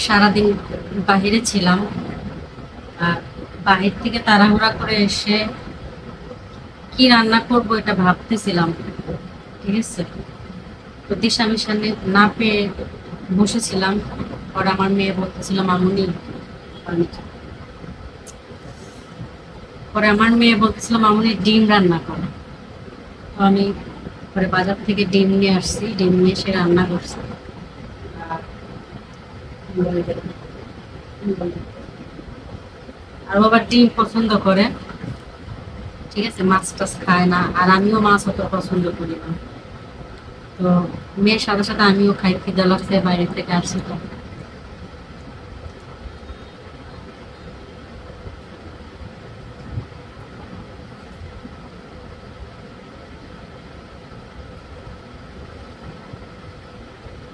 সারাদিন বাহিরে ছিলাম। আর বাহির থেকে তাড়াহুড়া করে এসে কি রান্না করব এটা ভাবতেছিলাম। ঠিক আছে, তো দিশামির সামনে না পেয়ে বসেছিলাম। পরে আমার মেয়ে বলতেছিল মামুনি, পরে আমার মেয়ে বলতেছিল মামুনি ডিম রান্না করো। তো আমি পরে বাজার থেকে ডিম নিয়ে আসছি, ডিম নিয়ে এসে রান্না করছি। আর বাবা ডিম পছন্দ করে, ঠিক আছে, মাছ টাছ খায় না, আর আমিও মাছ অত পছন্দ করি না। তো মেয়ের সাথে সাথে আমিও খাই, খিদে লাগছে, বাইরে থেকে আসছি তো।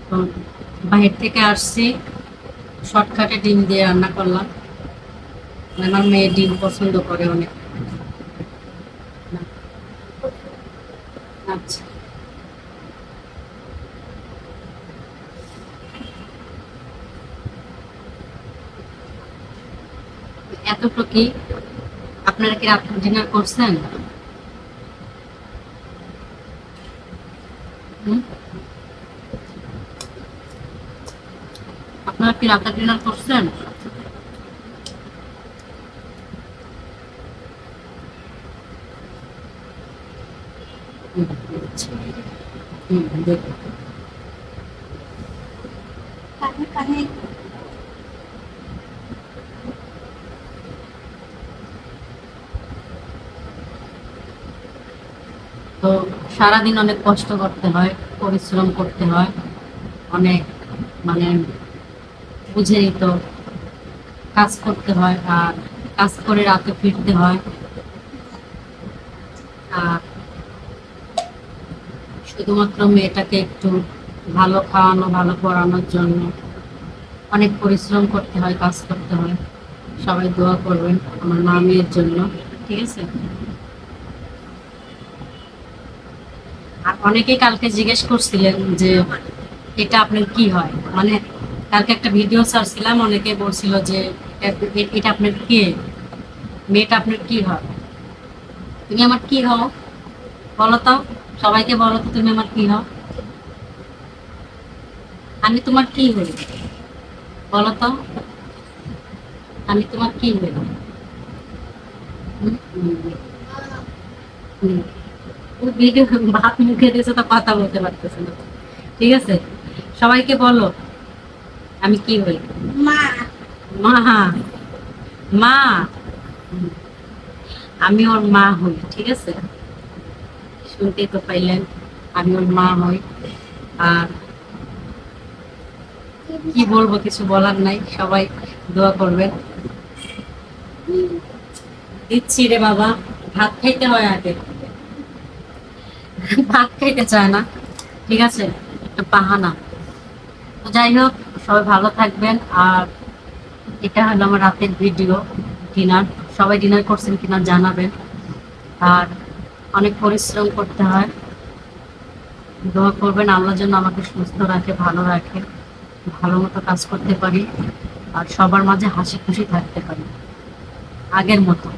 তো বাহির থেকে আসছি, শর্টকাটে ডিম দিয়ে রান্না করলাম। আমার মেয়ে ডিম পছন্দ করে অনেক। আচ্ছা, এতটুকুই। আপনারা কি রাত্রে ডিনার করছেন? হুম? আপনারা কি রাত্রে ডিনার করছেন? হুম, আচ্ছা। দেখুন। তো সারাদিন অনেক কষ্ট করতে হয়, পরিশ্রম করতে হয় অনেক, মানে বুঝেই তো, কাজ করতে হয়, আর কাজ করে রাতে ফিরতে হয়। আর শুধুমাত্র মেয়েটাকে একটু ভালো খাওয়ানো, ভালো পড়ানোর জন্য অনেক পরিশ্রম করতে হয়, কাজ করতে হয়। সবাই দোয়া করবেন আমার মা মেয়ের জন্য, ঠিক আছে। আর অনেকেই কালকে জিজ্ঞেস করছিলেন যে এটা আপনার কি হয়, মানে কালকে একটা ভিডিও ছাড়ছিলাম, অনেকে বলছিল যে এটা আপনার কে, মেয়েটা আপনার কি হয়। তুমি আমার কি হও বলো তো, সবাইকে বলো তো তুমি আমার কি হও, আমি তোমার কি হই বলো তো, আমি তোমার কি হই? হুম? হুম। ও ভিডিও ভাত মুখে দিয়েছে তো কথা বলতে পারতেছে না, ঠিক আছে। সবাইকে বলো আমি কি হই। মা। মা, মা। হুম, আমি ওর মা হই, ঠিক আছে। শুনতেই তো পাইলেন, আমি ওর মা হই। আর কি বলবো, কিছু বলার নাই, সবাই দোয়া করবেন। দিচ্ছি রে বাবা, ভাত খাইতে হয় আগে, ভাত খাইতে চায় না, ঠিক আছে, একটা বাহানা। তো যাই হোক, সবাই ভালো থাকবেন। আর এটা হলো আমার রাতের ভিডিও, ডিনার। সবাই ডিনার করছেন কিনা জানাবেন। আর অনেক পরিশ্রম করতে হয়, দোয়া করবেন আল্লাহ যেন আমাকে সুস্থ রাখে, ভালো রাখে, ভালো মতো কাজ করতে পারি, আর সবার মাঝে হাসি খুশি থাকতে পারি আগের মতো।